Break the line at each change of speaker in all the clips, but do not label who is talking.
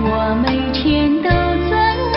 我每天都在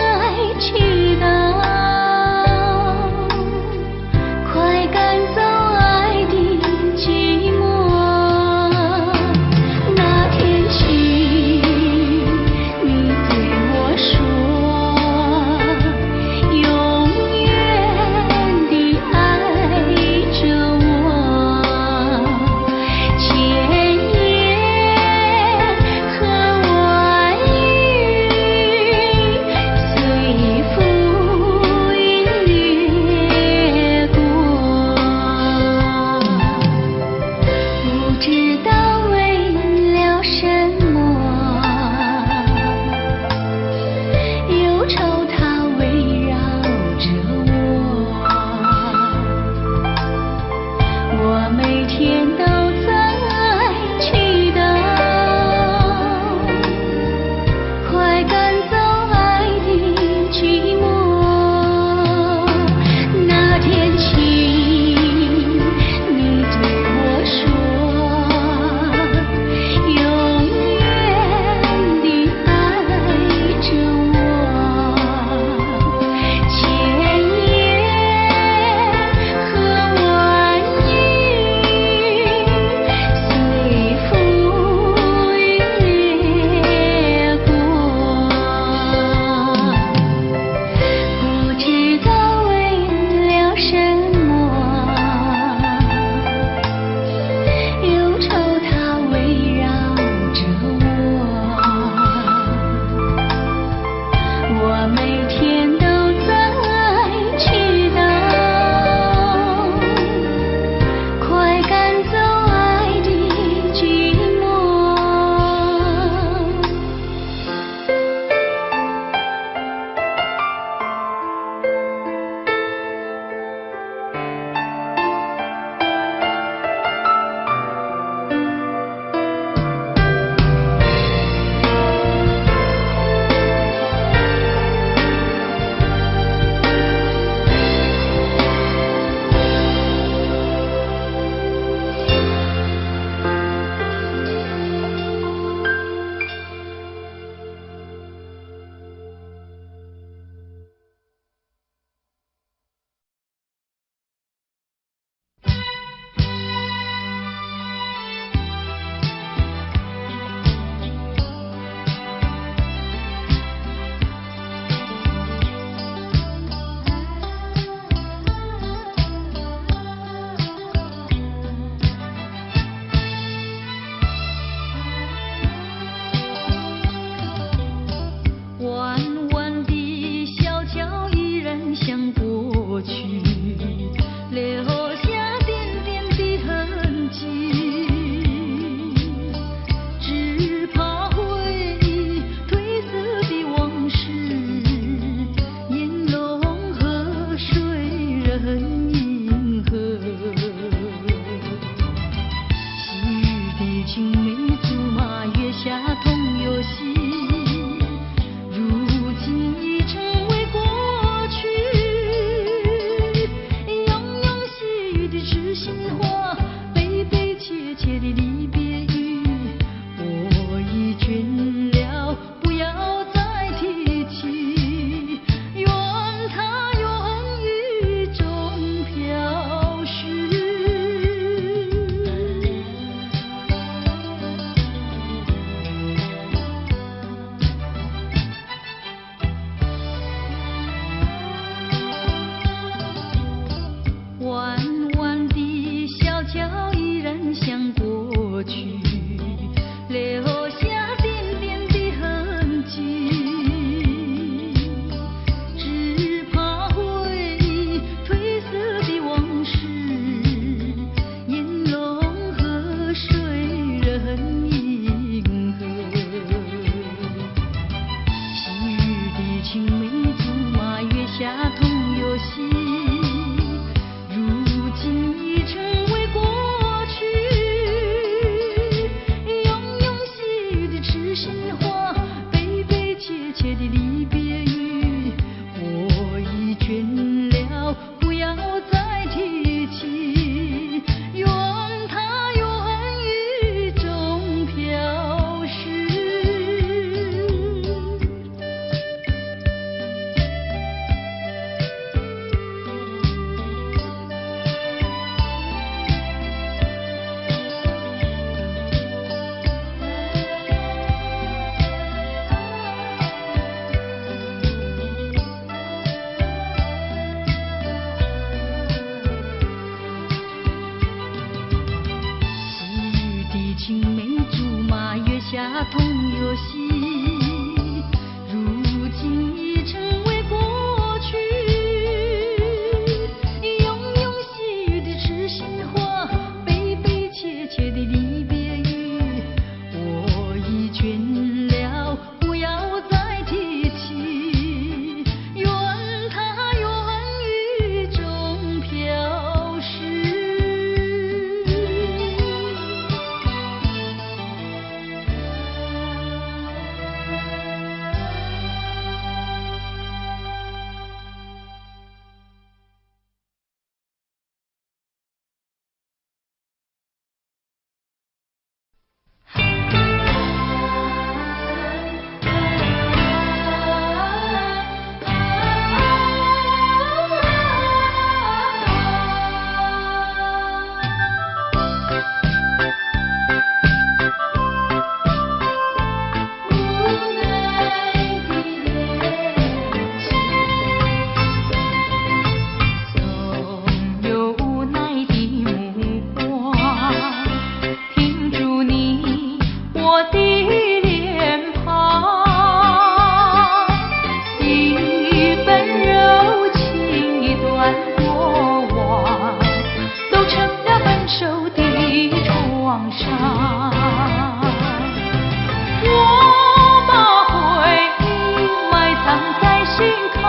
心坎，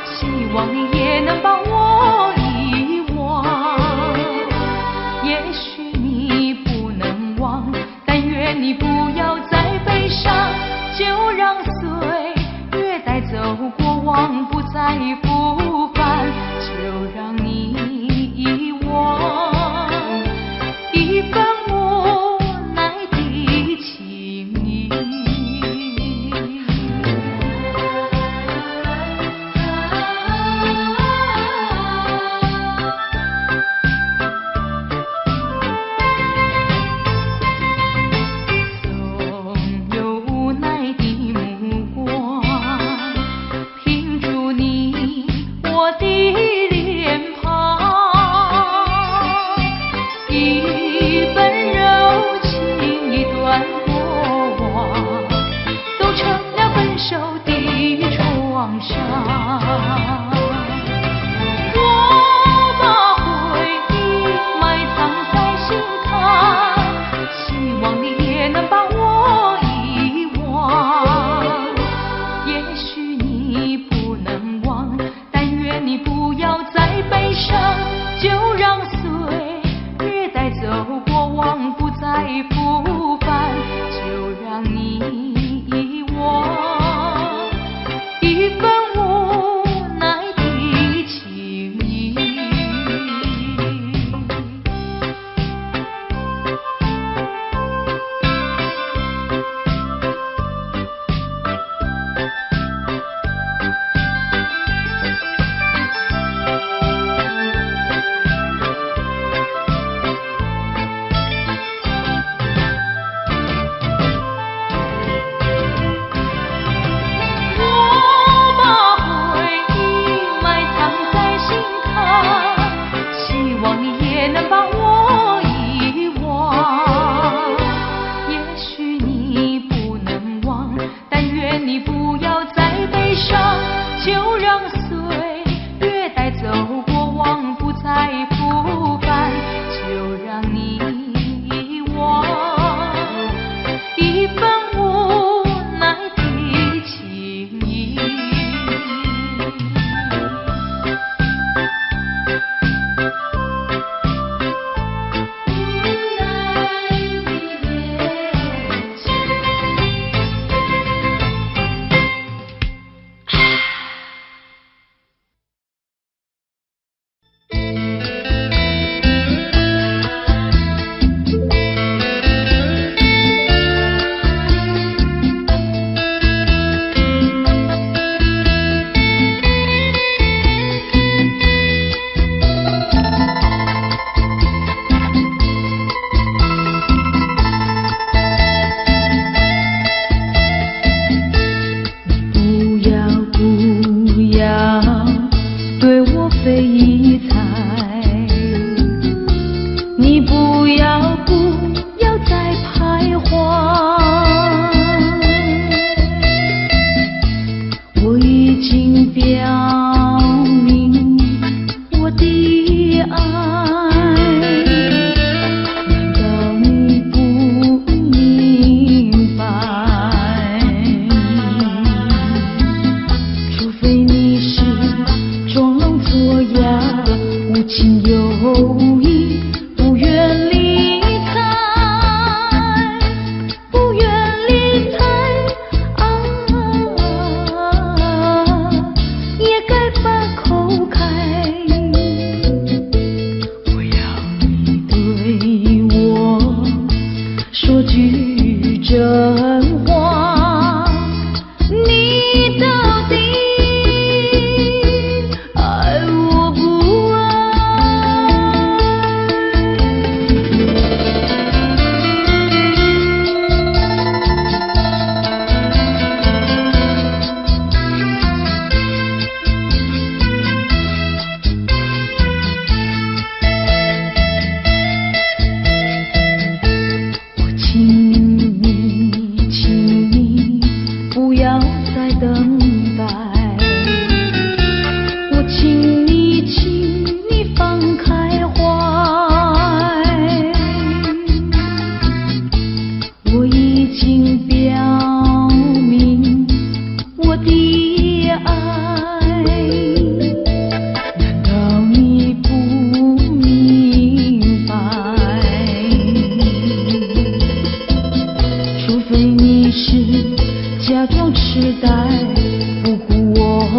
希望你也能把我遗忘。也许你不能忘，但愿你不要再悲伤，就让岁月带走过往，不再复返，就让你遗忘一份无奈的情意。总有无奈的目光拼出你我的脸庞，一份柔情，一段过往，都成了分手的创伤。我把回忆埋藏在心坎，希望你也能把我遗忘。也许你不能忘，但愿你不要再悲伤，就让岁月带走过往，不再复返，就让你遗忘一份无奈的情意。我把回忆埋藏在心坎，希望你也能把我遗忘。也许你不能忘，但愿你不要再悲伤，就让岁月带走过往，不再复返，就让你遗忘一份无奈的情意。不要对我费一猜，你不要再徘徊，我已经表明我的爱，难道你不明白？除非你是装聋作哑，无情有义，不愿理睬，不愿理睬啊，也该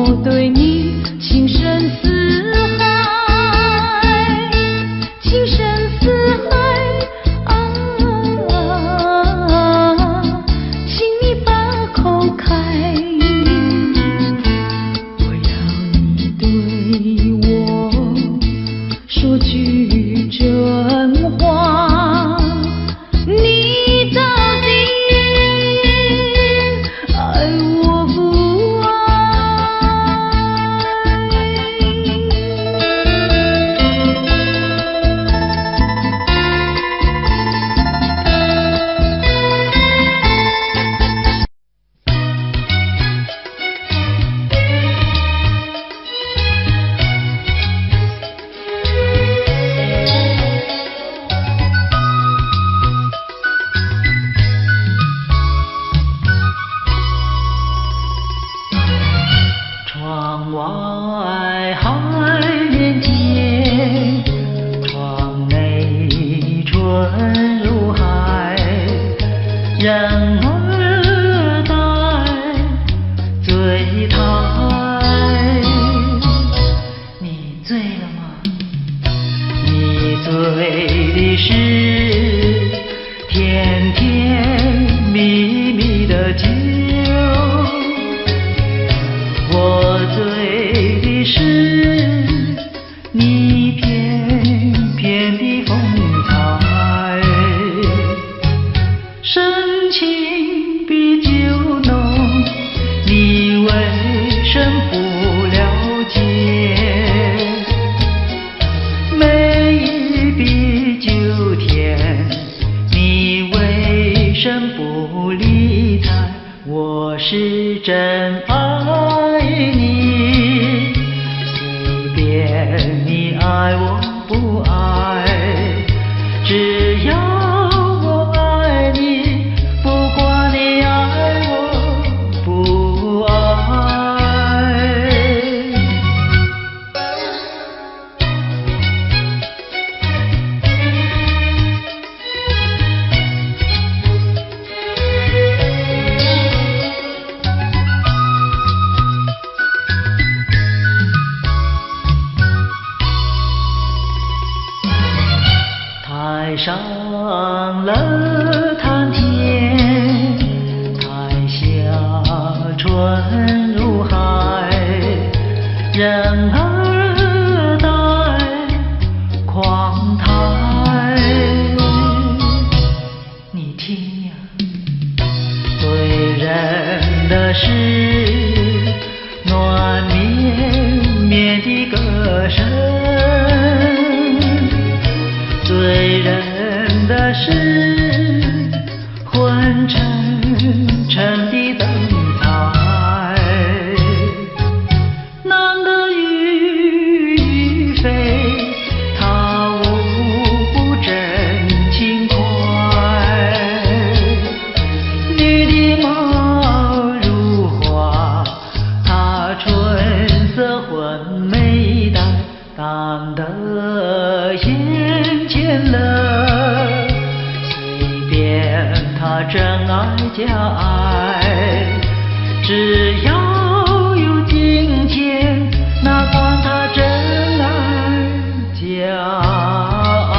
我对你情深似海，情深似海啊，请你把口开，我要你对我说句真话，你到底爱我不爱？窗外海连天，窗内春如海，人儿在醉台。你醉了吗？你醉的是甜甜蜜蜜的酒，我醉的是你翩翩的风采，深情比酒浓，你为什不了解？美意比酒甜，你为什不理睬？我是真爱你，随便你爱我不爱，只要我爱你，不管你爱我不爱。台上了谈天，台下春如海，人儿在狂谈。你听呀，对人的是暖绵绵的歌声，醉人的是昏沉沉的灯彩，男的欲飞，他无不真情怀，女的貌如花，她春色混美黛，当得眼前乐，随便他真爱假爱，只要有金钱，哪管他真爱假爱。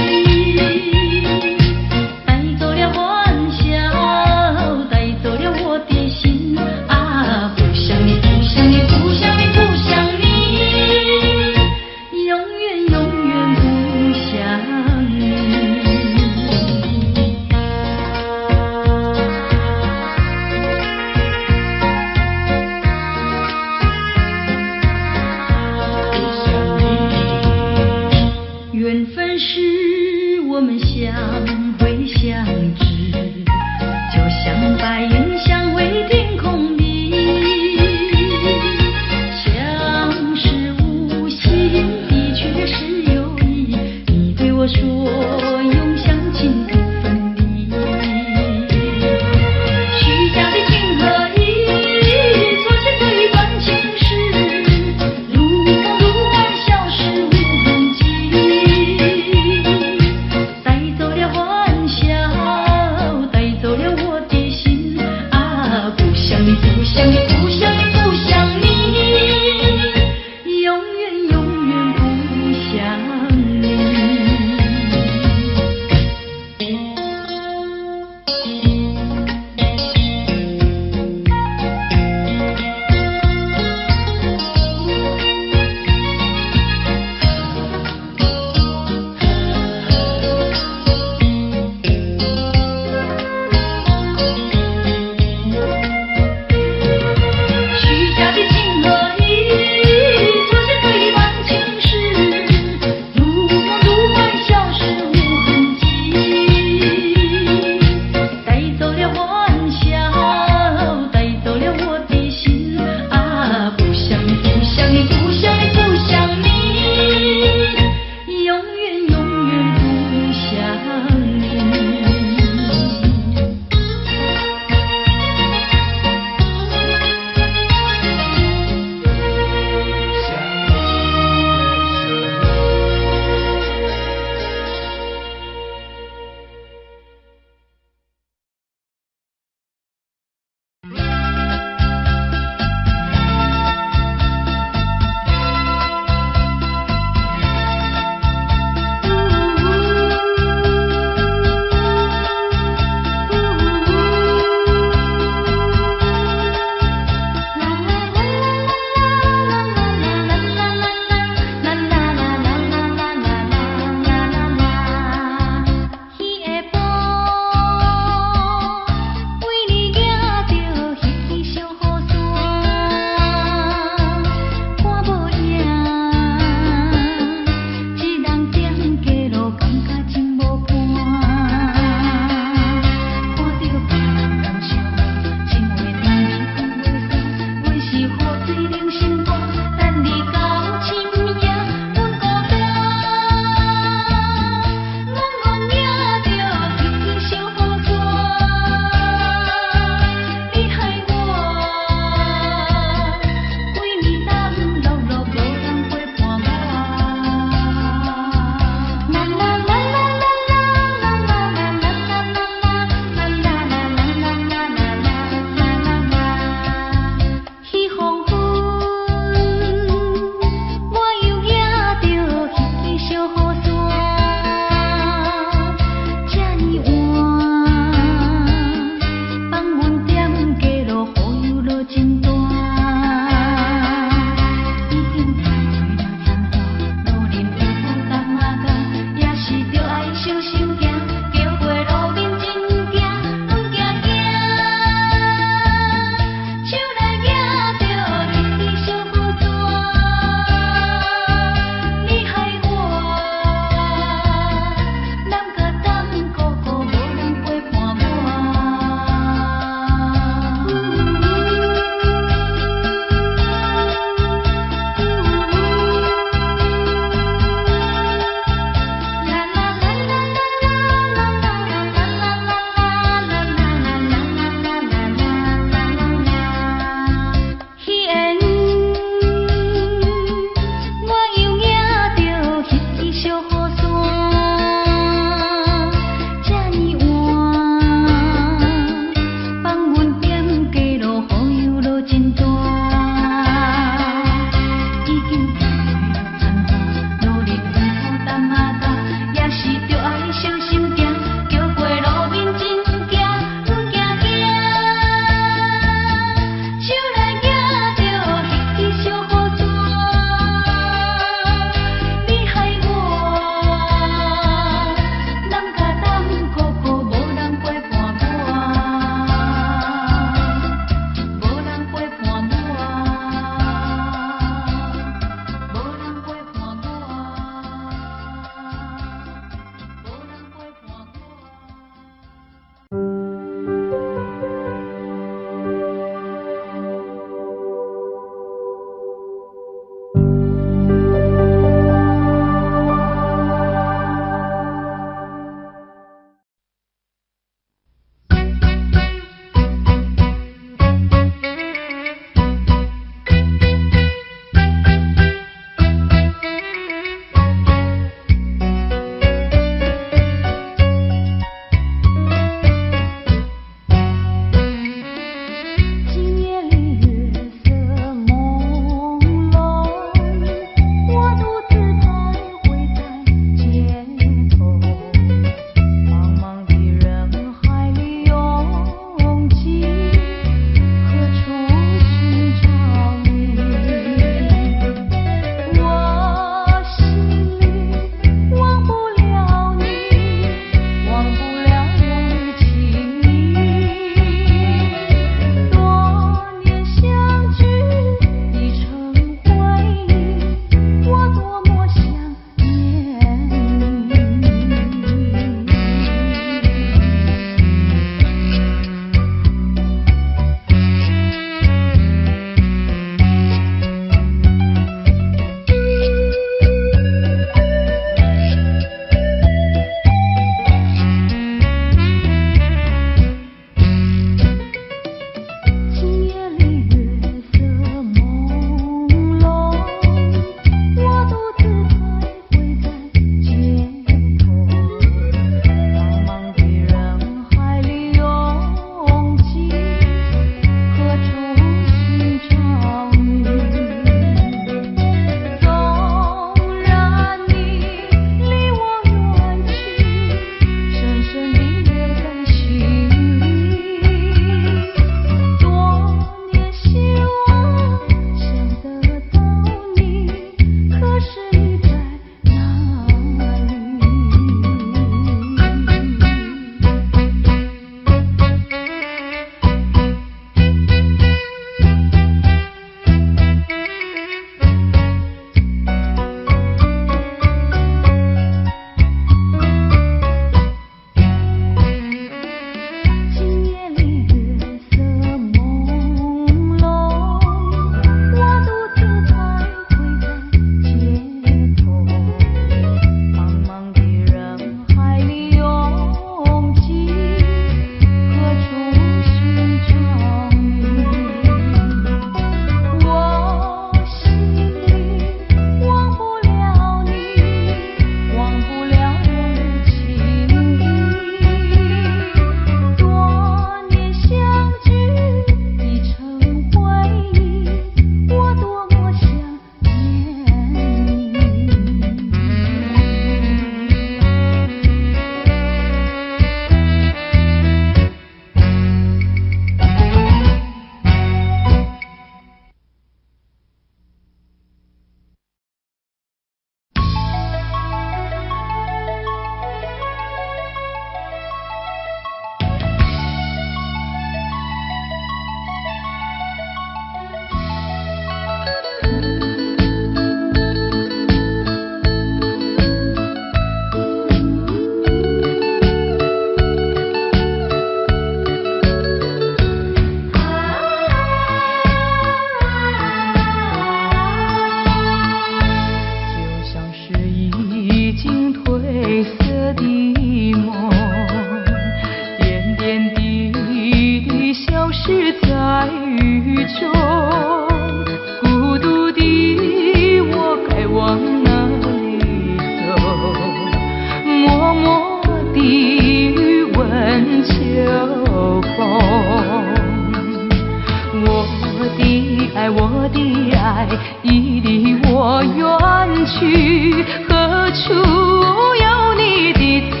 去？何处有你的踪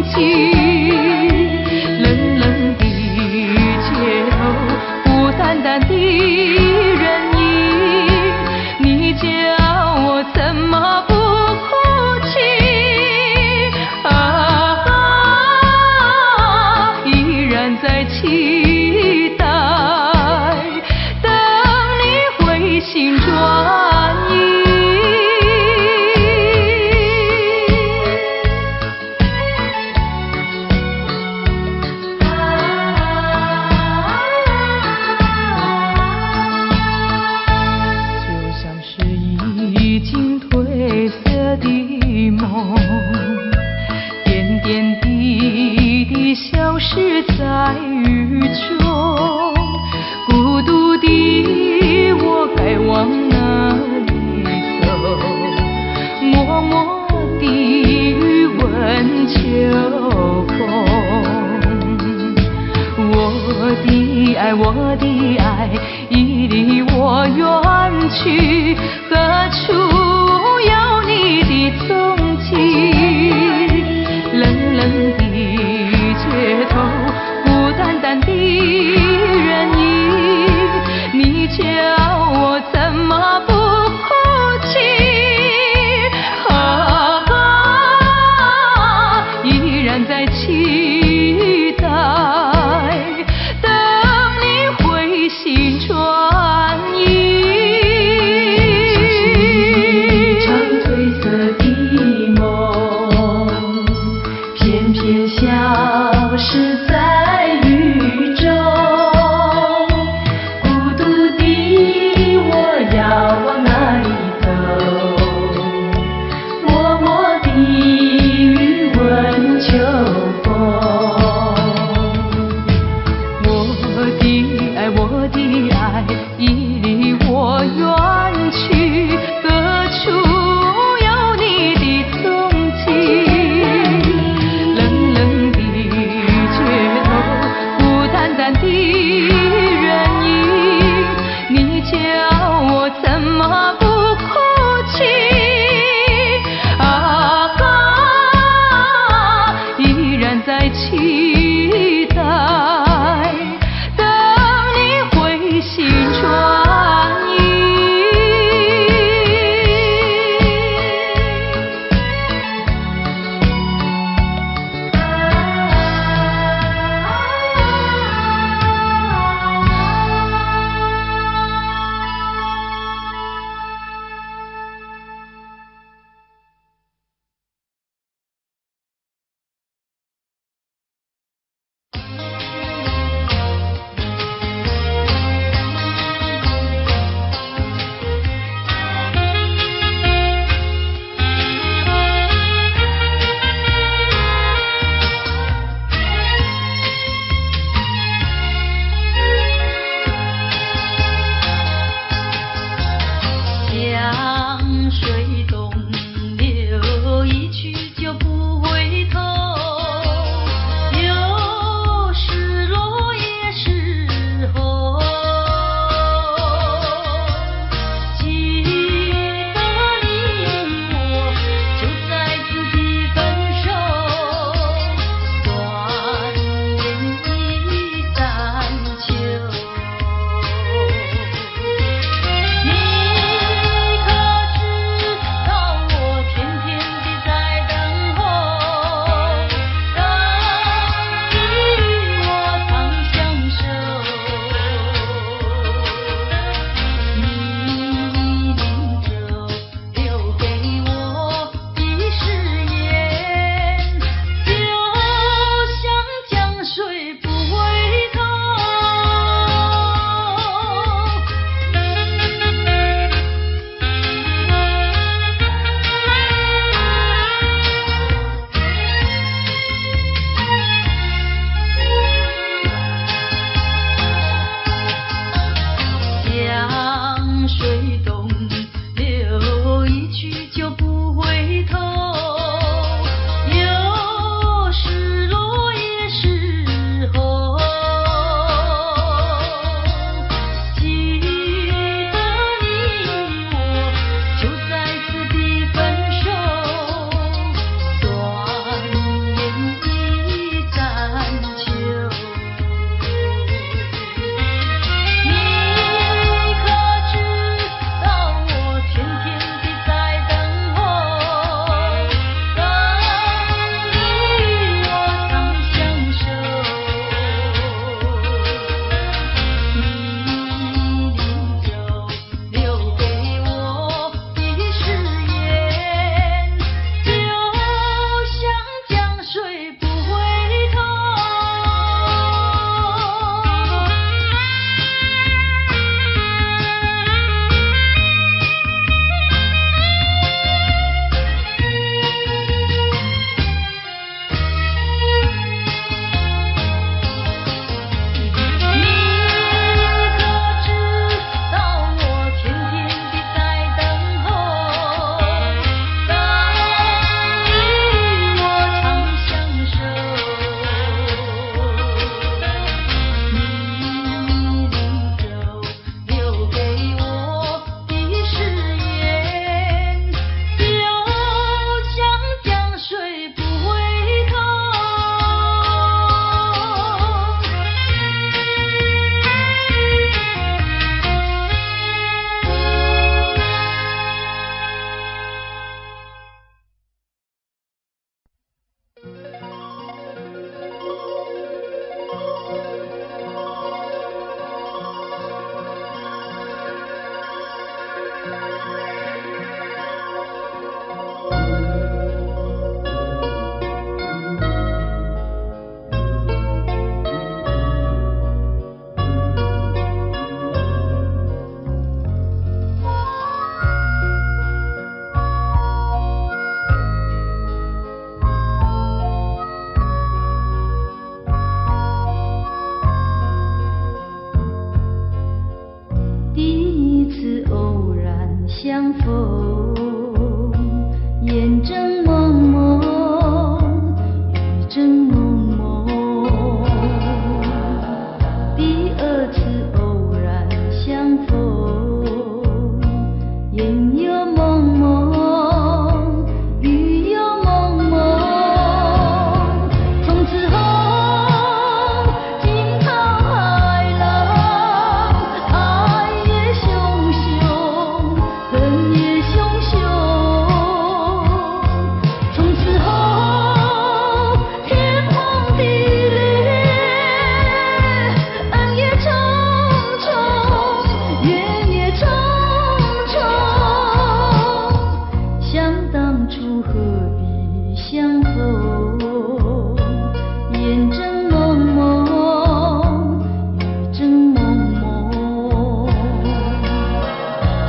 迹？冷冷的街头，孤单单的人影，你叫我怎么不哭泣？依然在期待，等你回心转意。就像是已经褪色的梦，点点滴滴消失在雨中。孤独的我该往哪里走？默默地欲问秋空。我的爱已离我远去，何处有你的踪迹？冷冷的街头，孤单单的人影，你叫我怎么不哭泣？依然在期待，等你回心转意。一场褪色的梦，偏偏消失在雨中。孤独的我要往哪里走？默默地欲问秋风。我的爱已离我远去，何处有你的踪迹？冷冷的街头，孤单单的人影，你叫我怎么不哭泣？依然在期待，等你回心转意。江水东流，一去就不回头。有时落也是红。记得你我就在此地分手，断言已三秋。你可知道？
相逢，眼睁蒙蒙，雨正蒙蒙。第二次偶然相逢，眼又蒙蒙，雨又蒙蒙。从此后，惊涛骇浪，爱也汹汹，恨也汹汹。从此后，天崩地裂，恩也重重，怨也重重。想当初何必相逢？眼睁蒙蒙，雨正蒙蒙。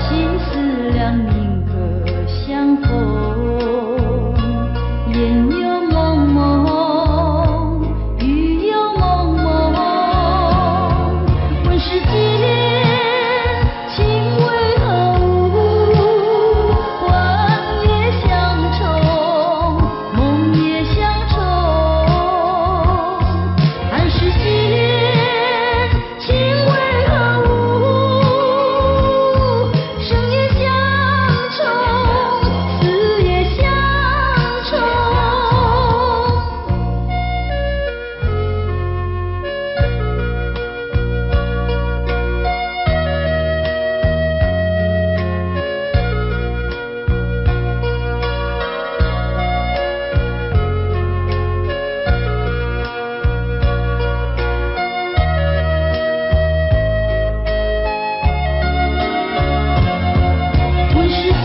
心思两宁可相逢？眼又蒙蒙，雨又蒙蒙。问世间情为何物？幻也相从，梦也相从。看世间情为何物？生也相从，死也相从。问世间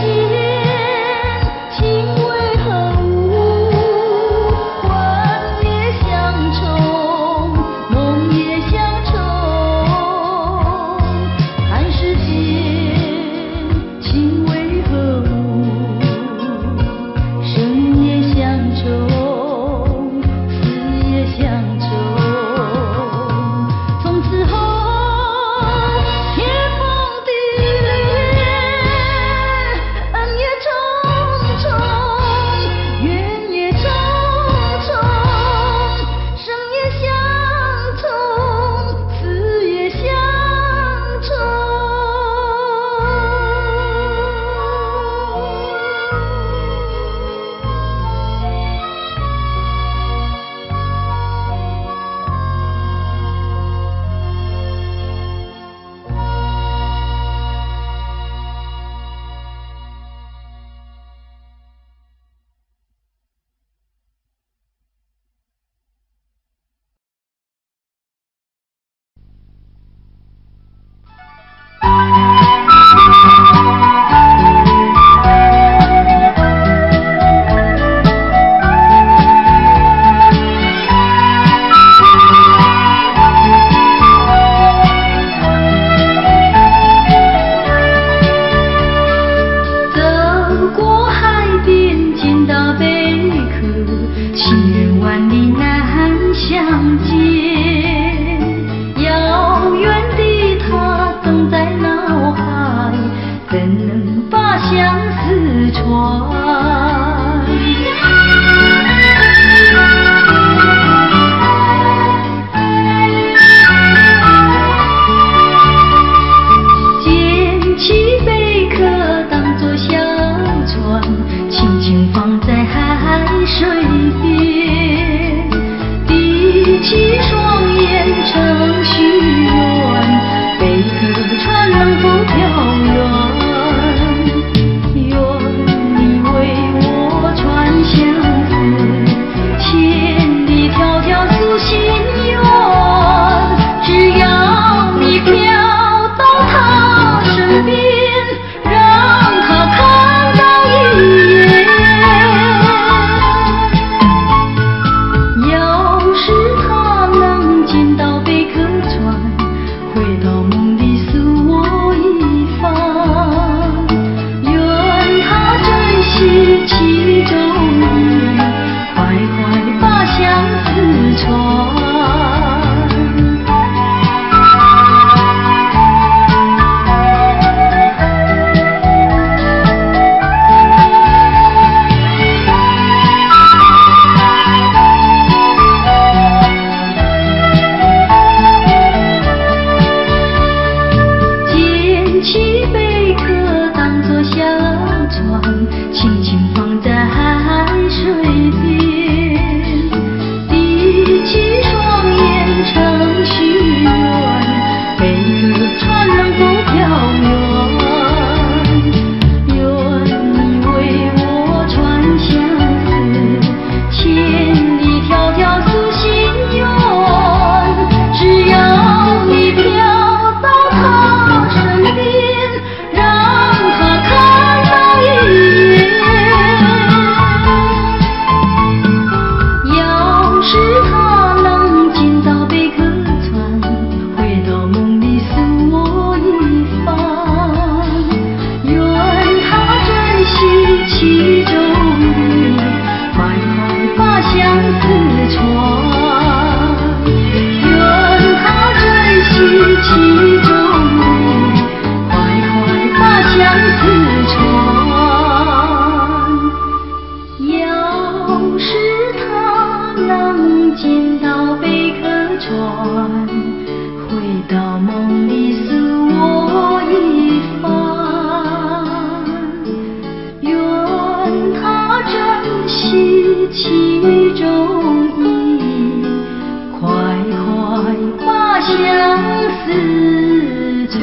情为何物？幻也相从，梦也相从。看世间情为何物？生也相从，死也相从。从此后，天崩地裂，恩也重重，怨也重重。生也相从，死也相从。走过海边，见到贝壳，情人万里难相见。遥远的他等在脑海，怎能把相思传？捡起贝壳当作小船，轻轻放在海水边，闭起双眼成许愿，贝壳船能否飘远？愿你为我传相思，千里迢迢诉心愿。只要你飘到他身边，让他看到一眼。要是他能见到贝壳船，回到梦里诉我一番。愿他珍惜其中意，快快把相思传。其中意，快快把相思传。愿他珍惜其中意，快快把相思传。要是他能见到贝壳船，回到梦里诉我一番。愿他珍惜其中意，快快把相思传。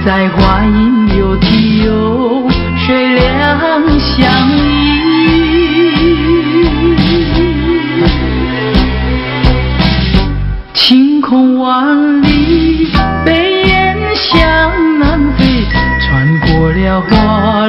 在花影有啼有水两相依，晴空万里，北雁向南飞，穿过了花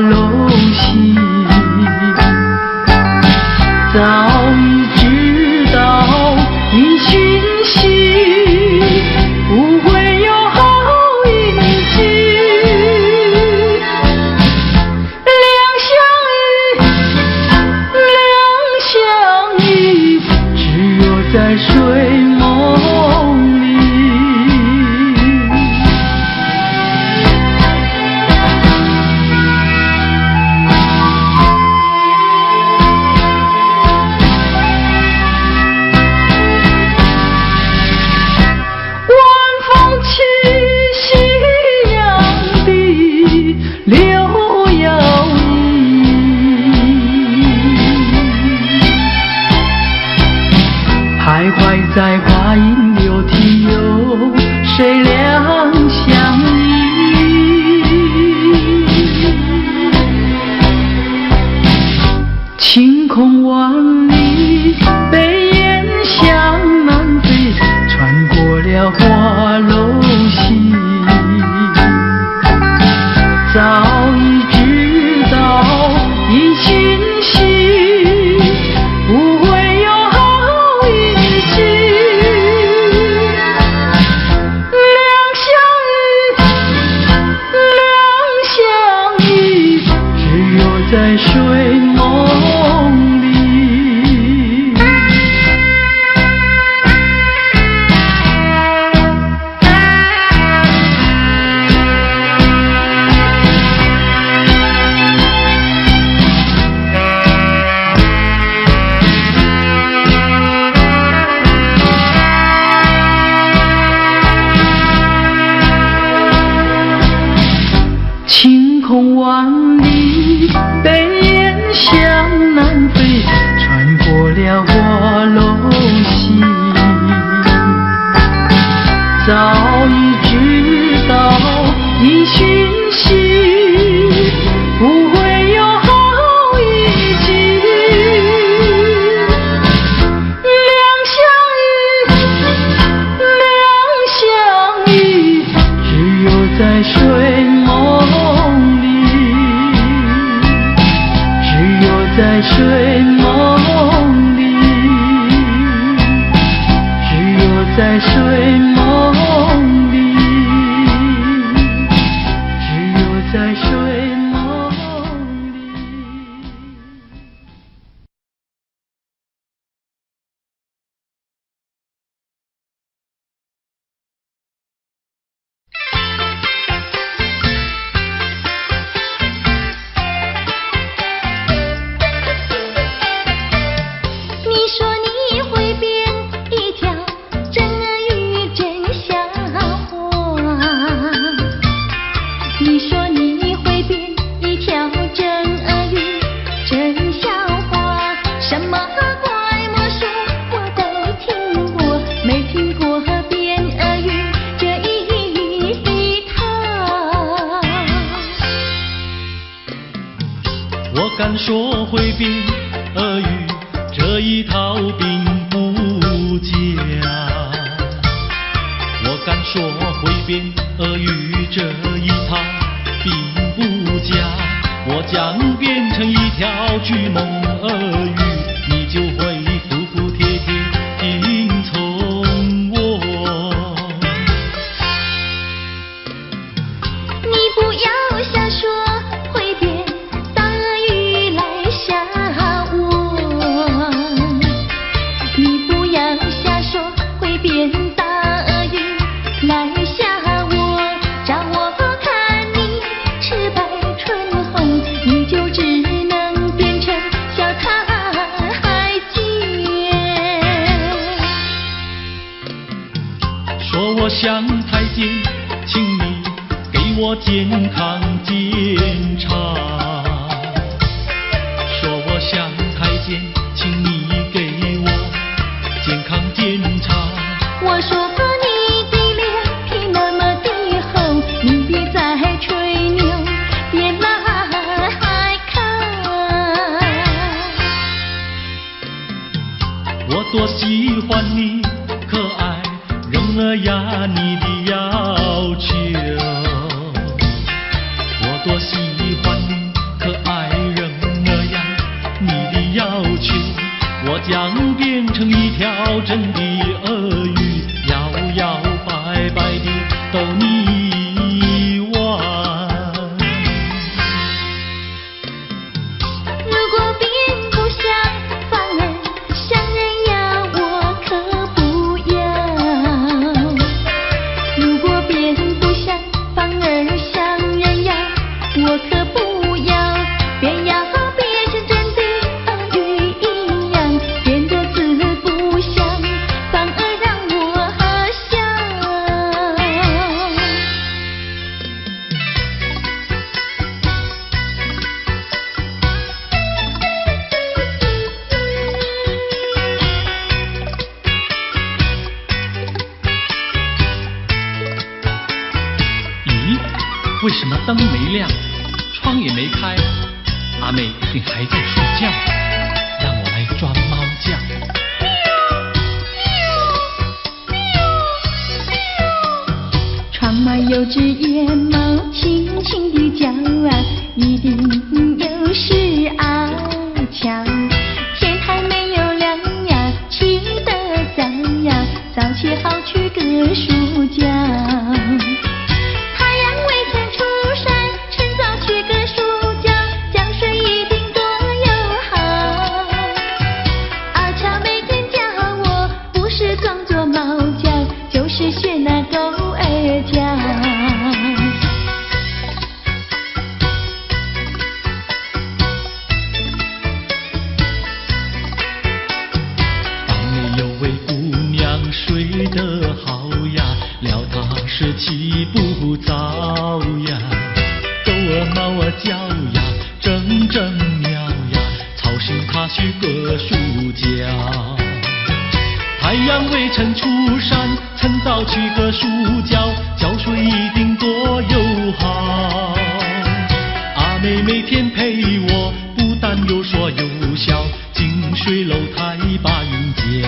空万里，北雁向南飞，穿过了我楼西。早已知道你讯息不会有好一句，两相依，只有在睡梦里，只有在睡梦里，只有在睡梦里，只有在睡梦里。
你说你会编一条真语真笑话，你说你会编一条真语真笑话，什么怪魔术我都听过，没听过编语这一套。
我敢说会编俄语这一套并不假，我敢说会编俄语这一套并不假，我将变成一条巨猛俄语，你就会服服帖帖听从我。
你不要瞎说会编大俄语来吓我，你不要瞎说会编大俄语来吓我，照我看你赤白唇红，你就只能变成小太监。
说我像太监，请你给我健康检查。说我像太监，请你给我健康检查。
我说你的脸皮那么的厚，你别再吹牛，别来看。
我多喜欢你可爱人儿呀，你的要求。我多喜欢你可爱人儿呀，你的要求。我将变成一条真的俄语，摇摇摆摆地逗你玩。
如果变不像，反而像人呀，我可不要。如果变不像，反而像人呀，我可不要。变呀变成真的俄语一样，变得字不像，反而让我笑。
咦，为什么灯没亮，窗也没开？阿妹一定还在睡觉，让我来抓猫叫。
窗外有只野猫轻轻地叫啊，一定有事啊瞧。天还没有亮呀，起得早呀，早起好去个书觉。太阳未曾出山，趁早去个书觉，觉睡一定多友好。阿乔每天叫我，不是装作猫叫，就是学那狗儿叫。
猫儿叫呀，正正喵呀，草心它许个暑假。太阳未曾出山，趁早取个暑觉，觉睡一定多友好。阿妹每天陪我，不但有说有笑，近水楼台把云搅。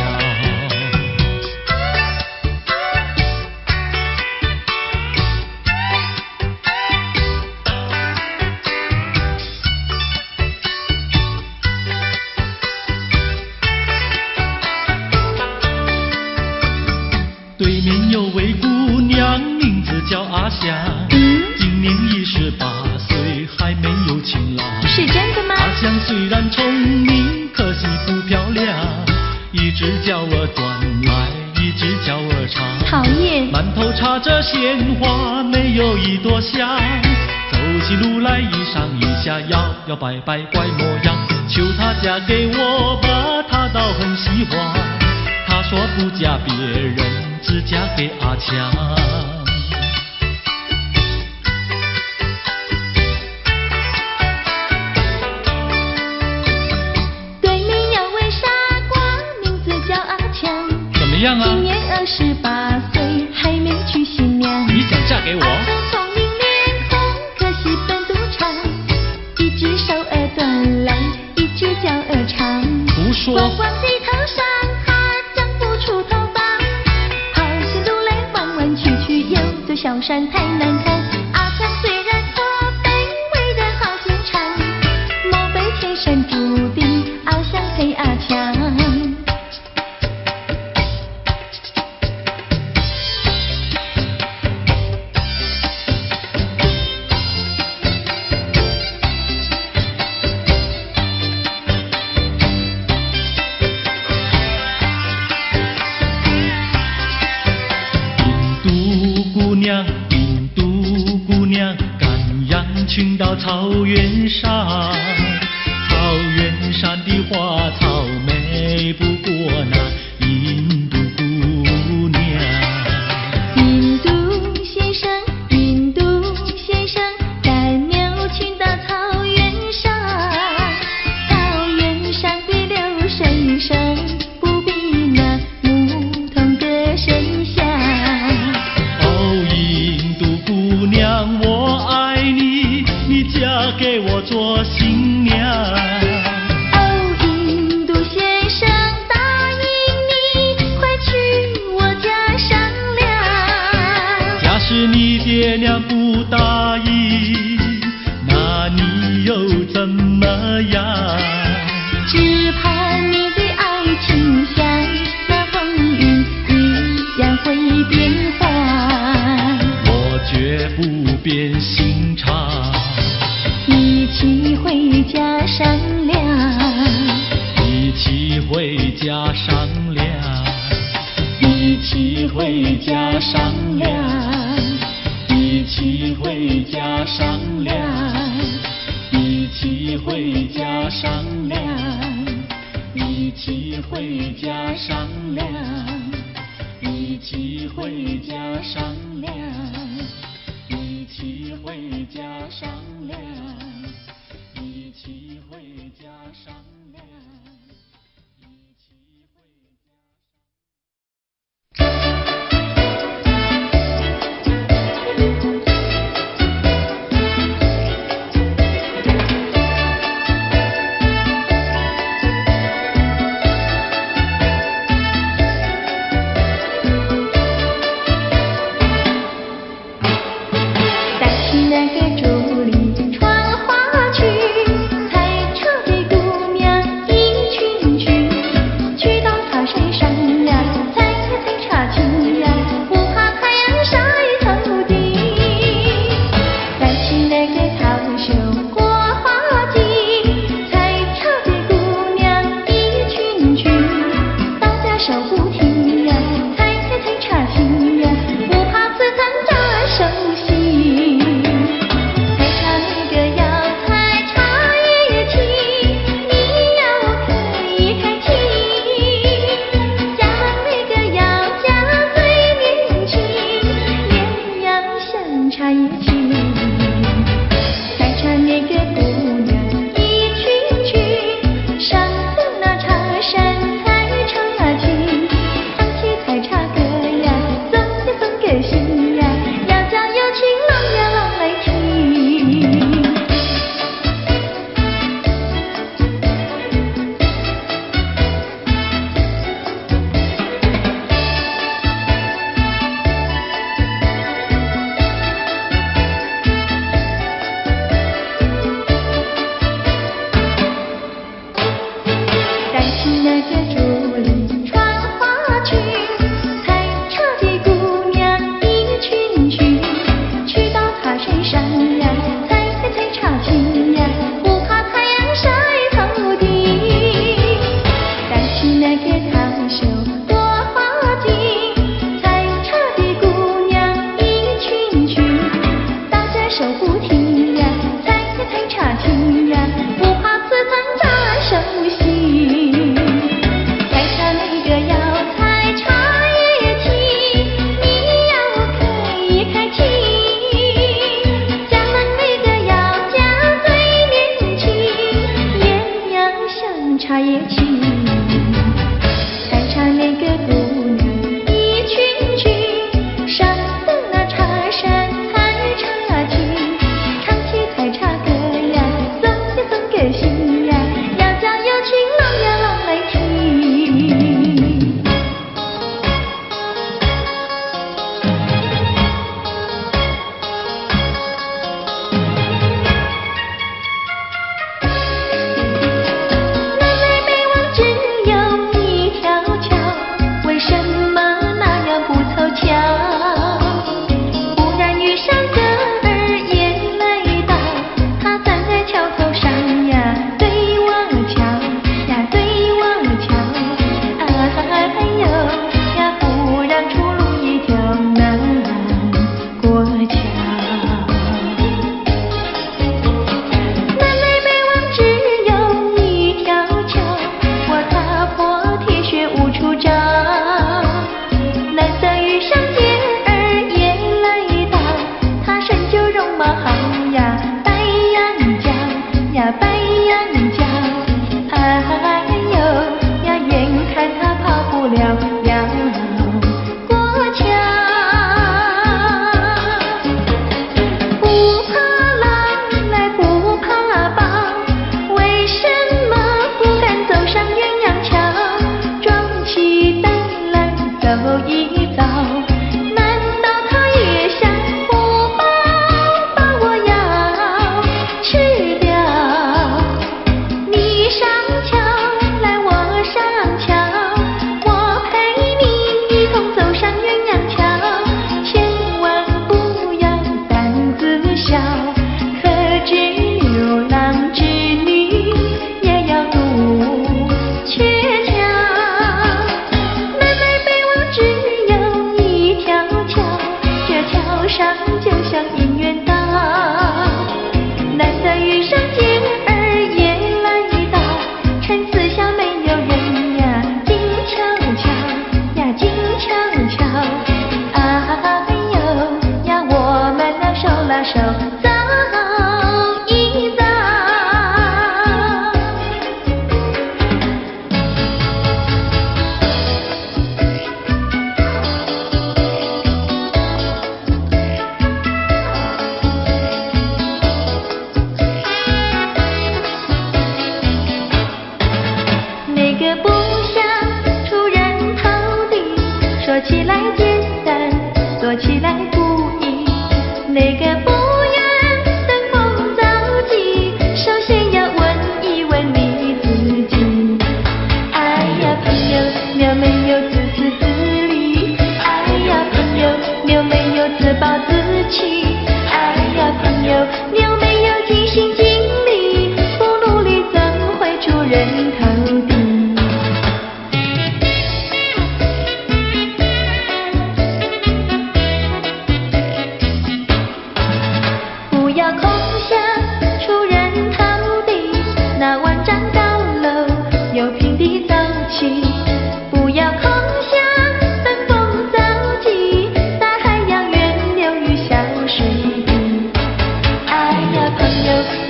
对面有位姑娘，名字叫阿香，今年28岁，还没有情郎。
是真的吗？
阿香虽然聪明，可惜不漂亮，一只脚儿短来，一只脚儿长。
讨厌。
满头插着鲜花，没有一朵香。走起路来一上一下，摇摇摆摆怪模样。求她嫁给我吧，她倒很喜欢。她说不嫁别人，只嫁给阿强。
对面有位傻瓜，名字叫阿强。
怎么样啊？
今年28岁，还没娶新娘。
你想嫁给我？
阿强聪明脸红，可惜本独长，一只手儿短来，一只脚儿长。
胡说。
光光地头上，他长不出头发。跑起路来弯弯曲曲，有座小山太难看。阿强虽然驼背，为人好心肠，莫非天生注定阿香配阿强？
印度姑娘，赶羊群到草原上，草原上的花草美不过那印度姑娘。
印度先生，赶牛群到草原上，草原上的流水声不比那牧童歌声响。
姑娘，我爱你，你嫁给我做新娘。
哦，印度先生答应你，快去我家商量。
假使你爹娘不答应，那你又怎么样？
只怕你的爱情像那风云一样会变幻。
绝不变心肠，
一起回家商量，
一起回家商量，
一起回家商量，
一起回家商量，一起回家商量，一起回家商量，一起回家商量。一起回家商量，一起回家商量，一起回
带去那个竹篱，穿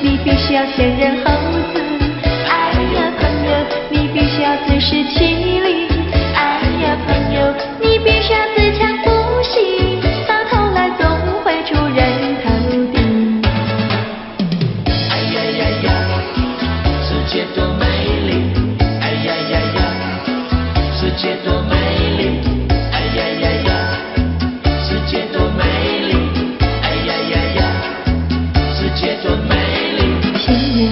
你必须要先人后子。哎呀朋友，你必须要自食其力。哎呀朋友，你必须要自强不息，到头来总会出人头地。
哎呀呀呀，世界多美丽！哎呀呀呀，世界多美丽！哎呀呀呀，世界多美丽！哎呀呀呀，世界多美丽！
情人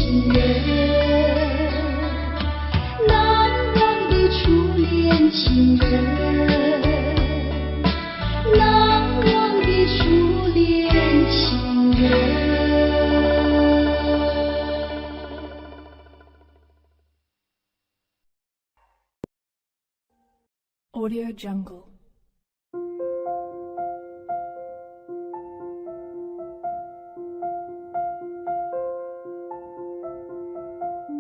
情人，难忘的初恋情人，难忘的初恋情人。
Audio Jungle.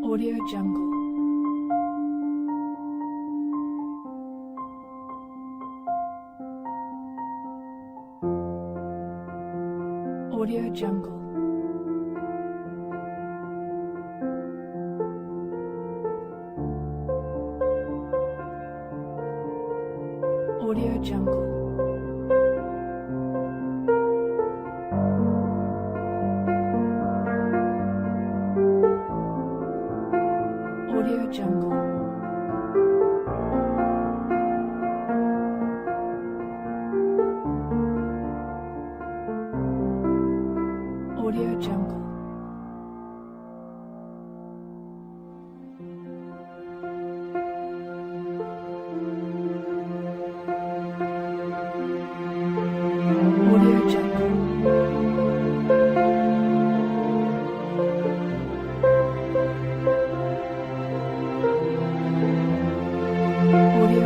Audio Jungle. Audio Jungle. Audio Jungle. Audio Jungle. Audio Jungle. Audio Jungle. Audio Jungle. Audio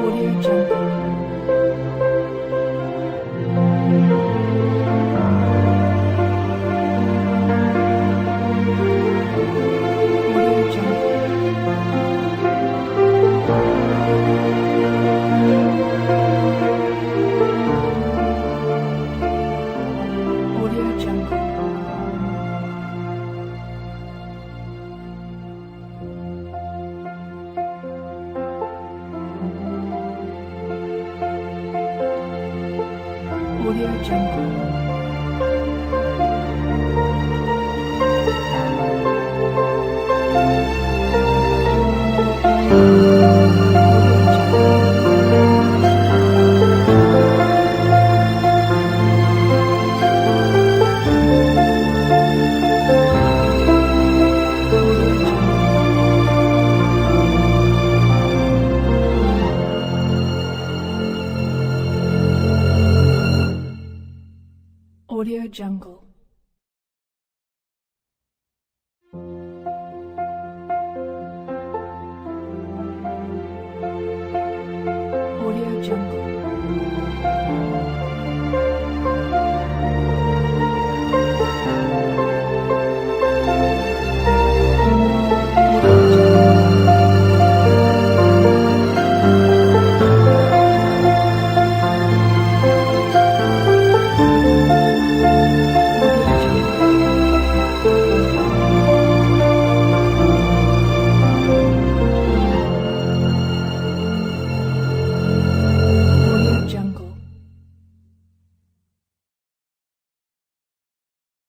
Jungle. Audio Jungle. Audio Jungle. Audio Jungle. Audio Jungle. Audio Jungle.